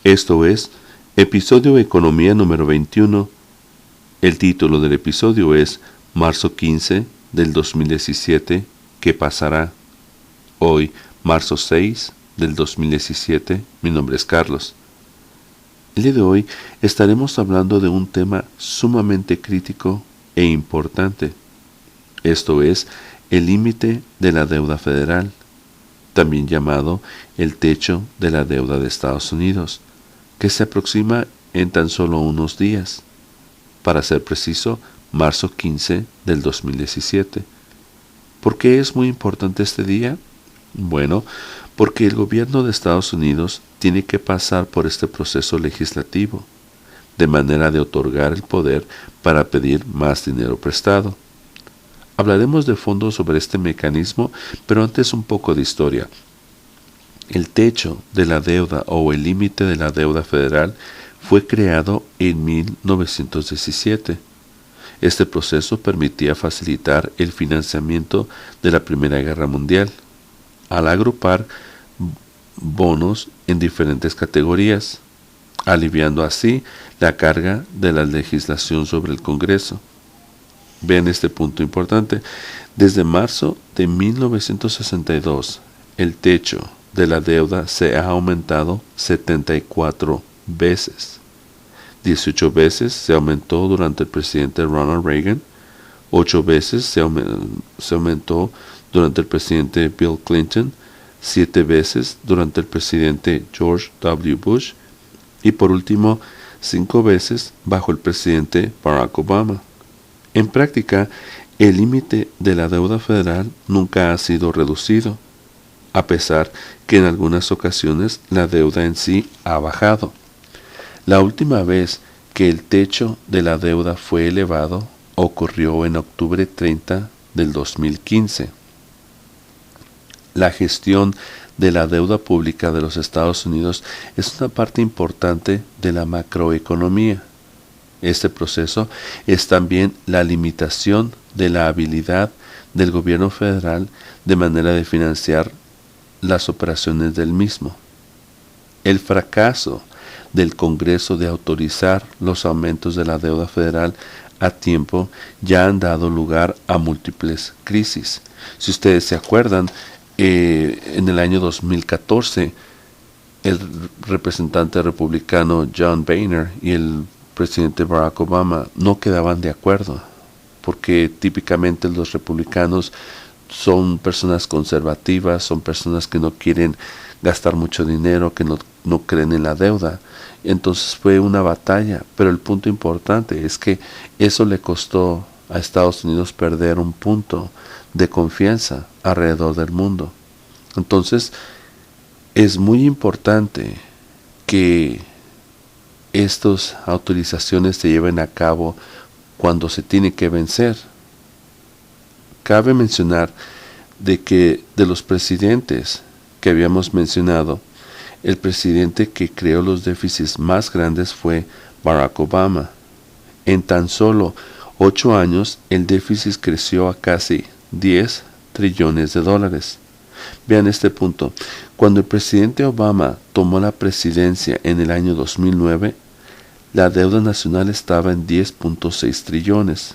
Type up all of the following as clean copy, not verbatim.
Esto es, episodio Economía número 21. El título del episodio es Marzo 15 del 2017, ¿qué pasará? Hoy, marzo 6 del 2017, mi nombre es Carlos. El día de hoy estaremos hablando de un tema sumamente crítico e importante. Esto es, el límite de la deuda federal, también llamado el techo de la deuda de Estados Unidos, que se aproxima en tan solo unos días, para ser preciso, marzo 15 del 2017. ¿Por qué es muy importante este día? Bueno, porque el gobierno de Estados Unidos tiene que pasar por este proceso legislativo, de manera de otorgar el poder para pedir más dinero prestado. Hablaremos de fondo sobre este mecanismo, pero antes un poco de historia. El techo de la deuda o el límite de la deuda federal fue creado en 1917. Este proceso permitía facilitar el financiamiento de la Primera Guerra Mundial, al agrupar bonos en diferentes categorías, aliviando así la carga de la legislación sobre el Congreso. Vean este punto importante. Desde marzo de 1962, el techo de la deuda se ha aumentado 74 veces. 18 veces se aumentó durante el presidente Ronald Reagan, 8 veces se aumentó durante el presidente Bill Clinton, 7 veces durante el presidente George W. Bush y por último 5 veces bajo el presidente Barack Obama. En práctica, el límite de la deuda federal nunca ha sido reducido, a pesar que en algunas ocasiones la deuda en sí ha bajado. La última vez que el techo de la deuda fue elevado ocurrió en octubre 30 del 2015. La gestión de la deuda pública de los Estados Unidos es una parte importante de la macroeconomía. Este proceso es también la limitación de la habilidad del gobierno federal de manera de financiar las operaciones del mismo. El fracaso del Congreso de autorizar los aumentos de la deuda federal a tiempo ya han dado lugar a múltiples crisis. Si ustedes se acuerdan, en el año 2014, el representante republicano John Boehner y el presidente Barack Obama no quedaban de acuerdo, porque típicamente los republicanos son personas conservativas, son personas que no quieren gastar mucho dinero, que no creen en la deuda. Entonces fue una batalla, pero el punto importante es que eso le costó a Estados Unidos perder un punto de confianza alrededor del mundo. Entonces es muy importante que estas autorizaciones se lleven a cabo cuando se tiene que vencer. Cabe mencionar de que de los presidentes que habíamos mencionado, el presidente que creó los déficits más grandes fue Barack Obama. En tan solo 8 años, el déficit creció a casi 10 trillones de dólares. Vean este punto. Cuando el presidente Obama tomó la presidencia en el año 2009, la deuda nacional estaba en 10.6 trillones.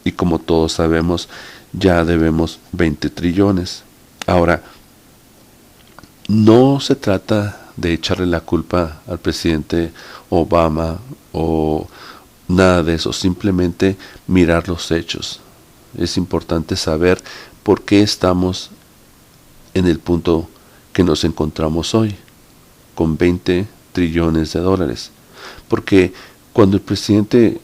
Y como todos sabemos, ya debemos 20 trillones. Ahora, no se trata de echarle la culpa al presidente Obama o nada de eso, simplemente mirar los hechos. Es importante saber por qué estamos en el punto que nos encontramos hoy, con 20 trillones de dólares. Porque cuando el presidente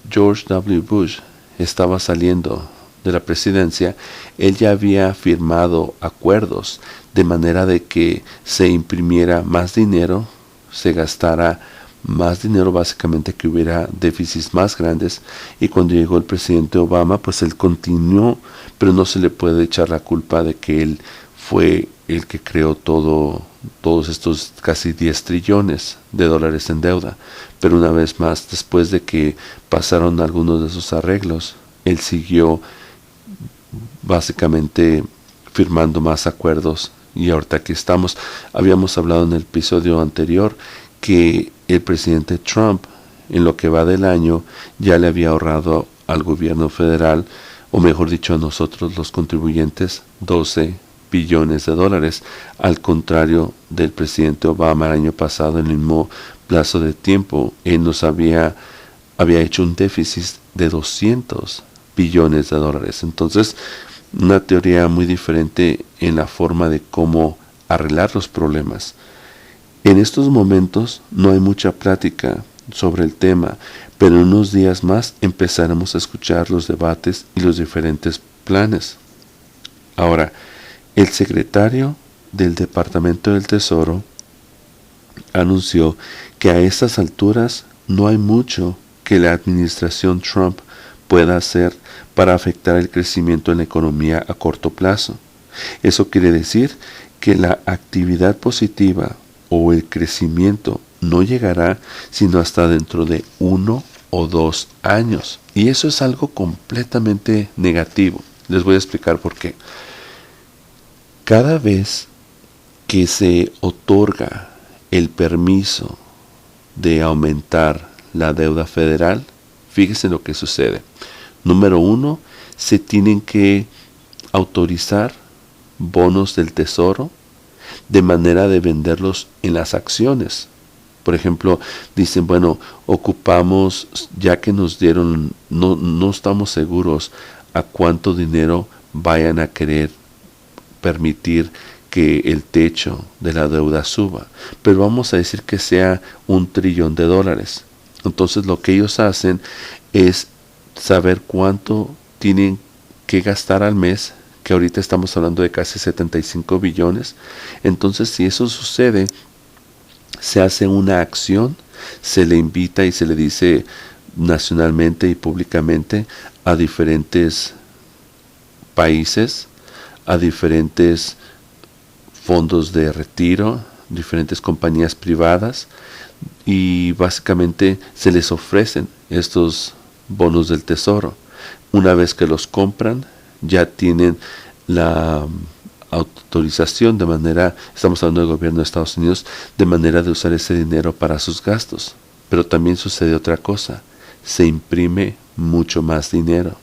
George W. Bush estaba saliendo de la presidencia, él ya había firmado acuerdos de manera de que se imprimiera más dinero, se gastara más dinero, básicamente que hubiera déficits más grandes. Y cuando llegó el presidente Obama, pues él continuó, pero no se le puede echar la culpa de que él fue el que creó todos estos casi 10 trillones de dólares en deuda. Pero una vez más, después de que pasaron algunos de esos arreglos, él siguió básicamente firmando más acuerdos. Y ahorita aquí estamos. Habíamos hablado en el episodio anterior que el presidente Trump, en lo que va del año, ya le había ahorrado al gobierno federal, o mejor dicho a nosotros los contribuyentes, 12 billones de dólares, al contrario del presidente Obama el año pasado. En el mismo plazo de tiempo, él nos había hecho un déficit de 200 billones de dólares. Entonces, una teoría muy diferente en la forma de cómo arreglar los problemas. En estos momentos no hay mucha plática sobre el tema, pero en unos días más empezaremos a escuchar los debates y los diferentes planes. Ahora, el secretario del Departamento del Tesoro anunció que a estas alturas no hay mucho que la administración Trump pueda hacer para afectar el crecimiento en la economía a corto plazo. Eso quiere decir que la actividad positiva o el crecimiento no llegará sino hasta dentro de 1 o 2 años. Y eso es algo completamente negativo. Les voy a explicar por qué. Cada vez que se otorga el permiso de aumentar la deuda federal, fíjense lo que sucede. Número 1, se tienen que autorizar bonos del tesoro de manera de venderlos en las acciones. Por ejemplo, dicen, bueno, ocupamos, ya que nos dieron, no estamos seguros a cuánto dinero vayan a querer permitir que el techo de la deuda suba, pero vamos a decir que sea $1 trillón. Entonces lo que ellos hacen es saber cuánto tienen que gastar al mes, que ahorita estamos hablando de casi 75 billones. Entonces, si eso sucede, se hace una acción, se le invita y se le dice nacionalmente y públicamente a diferentes países, a diferentes fondos de retiro, diferentes compañías privadas, y básicamente se les ofrecen estos bonos del tesoro. Una vez que los compran, ya tienen la autorización de manera, estamos hablando del gobierno de Estados Unidos, de manera de usar ese dinero para sus gastos. Pero también sucede otra cosa, se imprime mucho más dinero.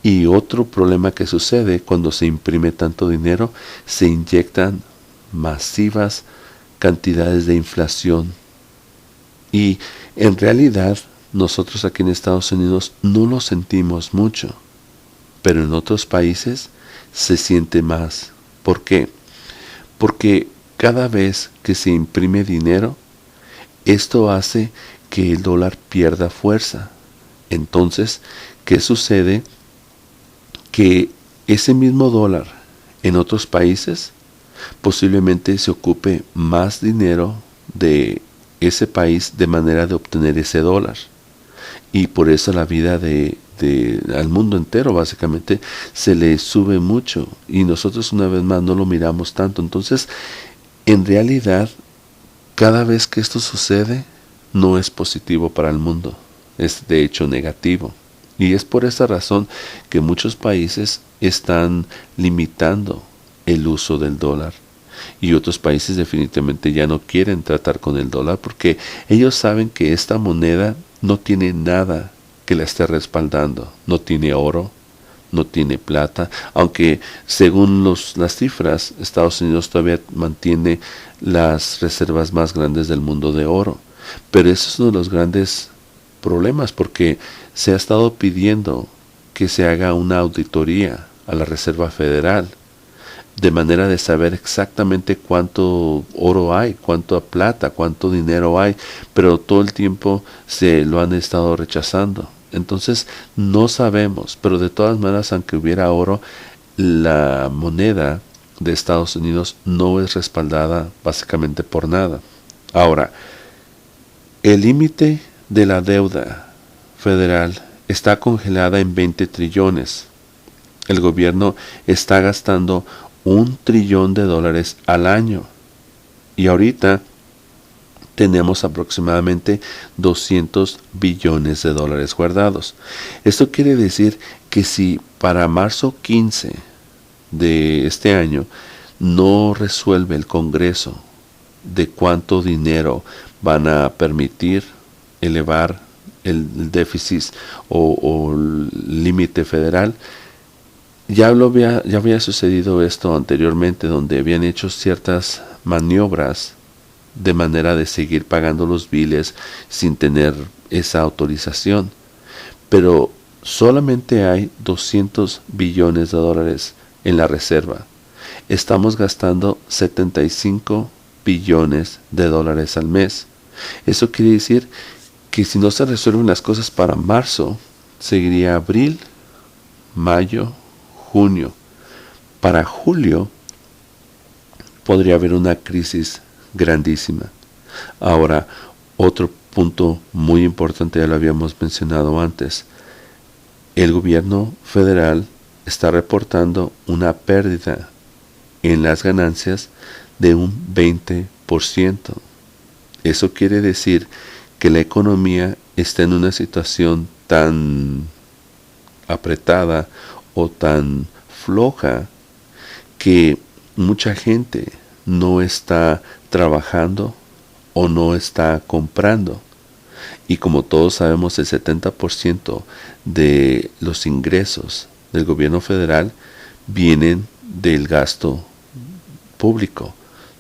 Y otro problema que sucede cuando se imprime tanto dinero, se inyectan masivas cantidades de inflación. Y en realidad nosotros aquí en Estados Unidos no lo sentimos mucho, pero en otros países se siente más. ¿Por qué? Porque cada vez que se imprime dinero, esto hace que el dólar pierda fuerza. Entonces, ¿qué sucede? Que ese mismo dólar en otros países posiblemente se ocupe más dinero de ese país de manera de obtener ese dólar. Y por eso la vida al mundo entero básicamente se le sube mucho, y nosotros una vez más no lo miramos tanto. Entonces, en realidad, cada vez que esto sucede no es positivo para el mundo, es de hecho negativo. Y es por esa razón que muchos países están limitando el uso del dólar. Y otros países definitivamente ya no quieren tratar con el dólar, porque ellos saben que esta moneda no tiene nada que la esté respaldando. No tiene oro, no tiene plata, aunque según las cifras, Estados Unidos todavía mantiene las reservas más grandes del mundo de oro. Pero eso es uno de los grandes problemas, porque se ha estado pidiendo que se haga una auditoría a la Reserva Federal, de manera de saber exactamente cuánto oro hay, cuánta plata, cuánto dinero hay, pero todo el tiempo se lo han estado rechazando. Entonces no sabemos, pero de todas maneras, aunque hubiera oro, la moneda de Estados Unidos no es respaldada básicamente por nada. Ahora, el límite de la deuda federal está congelada en 20 trillones. El gobierno está gastando $1 trillón al año. Y ahorita tenemos aproximadamente 200 billones de dólares guardados. Esto quiere decir que si para marzo 15 de este año no resuelve el Congreso de cuánto dinero van a permitir elevar el déficit o el límite federal. Ya había sucedido esto anteriormente, donde habían hecho ciertas maniobras de manera de seguir pagando los biles sin tener esa autorización. Pero solamente hay 200 billones de dólares en la reserva. Estamos gastando 75 billones de dólares al mes. Eso quiere decir que si no se resuelven las cosas para marzo, seguiría abril, mayo, junio. Para julio podría haber una crisis grandísima. Ahora, otro punto muy importante, ya lo habíamos mencionado antes. El gobierno federal está reportando una pérdida en las ganancias de un 20%. Eso quiere decir que la economía está en una situación tan apretada o tan floja que mucha gente no está trabajando o no está comprando. Y como todos sabemos, el 70% de los ingresos del gobierno federal vienen del gasto público,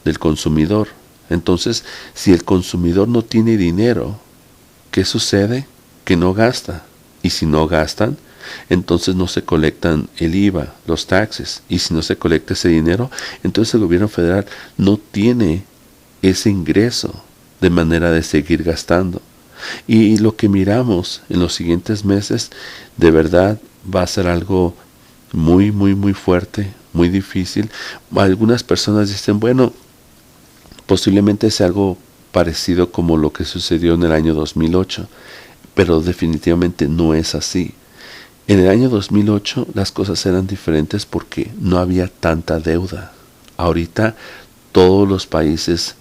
del consumidor. Entonces, si el consumidor no tiene dinero, ¿qué sucede? Que no gasta. Y si no gastan, entonces no se colectan el IVA, los taxes. Y si no se colecta ese dinero, entonces el gobierno federal no tiene ese ingreso de manera de seguir gastando. Y lo que miramos en los siguientes meses, de verdad va a ser algo muy, muy, muy fuerte, muy difícil. Algunas personas dicen, bueno, posiblemente sea algo parecido como lo que sucedió en el año 2008, pero definitivamente no es así. En el año 2008 las cosas eran diferentes porque no había tanta deuda. Ahorita todos los países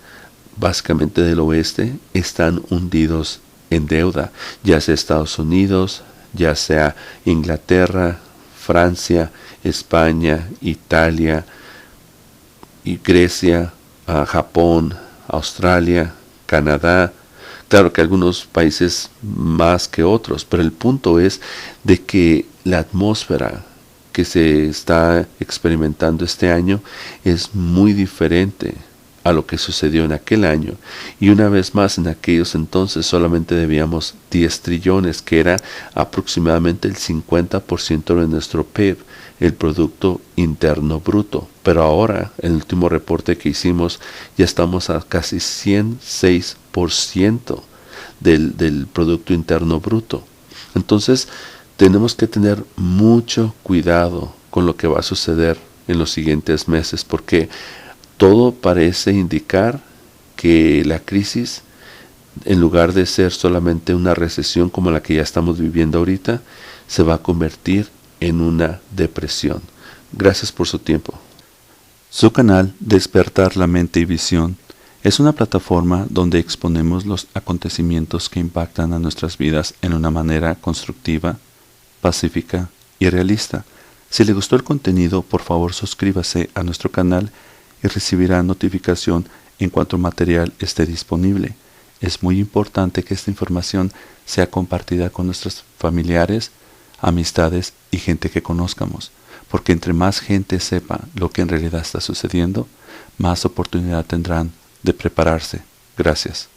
básicamente del oeste están hundidos en deuda, ya sea Estados Unidos, ya sea Inglaterra, Francia, España, Italia, y Grecia, Japón, Australia, Canadá. Claro que algunos países más que otros, pero el punto es de que la atmósfera que se está experimentando este año es muy diferente a lo que sucedió en aquel año. Y una vez más, en aquellos entonces solamente debíamos 10 trillones, que era aproximadamente el 50% de nuestro PIB, el Producto Interno Bruto. Pero ahora, en el último reporte que hicimos, ya estamos a casi 106% del Producto Interno Bruto. Entonces, tenemos que tener mucho cuidado con lo que va a suceder en los siguientes meses, porque todo parece indicar que la crisis, en lugar de ser solamente una recesión como la que ya estamos viviendo ahorita, se va a convertir en una depresión. Gracias por su tiempo. Su canal Despertar la Mente y Visión es una plataforma donde exponemos los acontecimientos que impactan a nuestras vidas en una manera constructiva, pacífica y realista. Si le gustó el contenido, por favor suscríbase a nuestro canal y recibirá notificación en cuanto material esté disponible. Es muy importante que esta información sea compartida con nuestros familiares, amistades y gente que conozcamos, porque entre más gente sepa lo que en realidad está sucediendo, más oportunidad tendrán de prepararse. Gracias.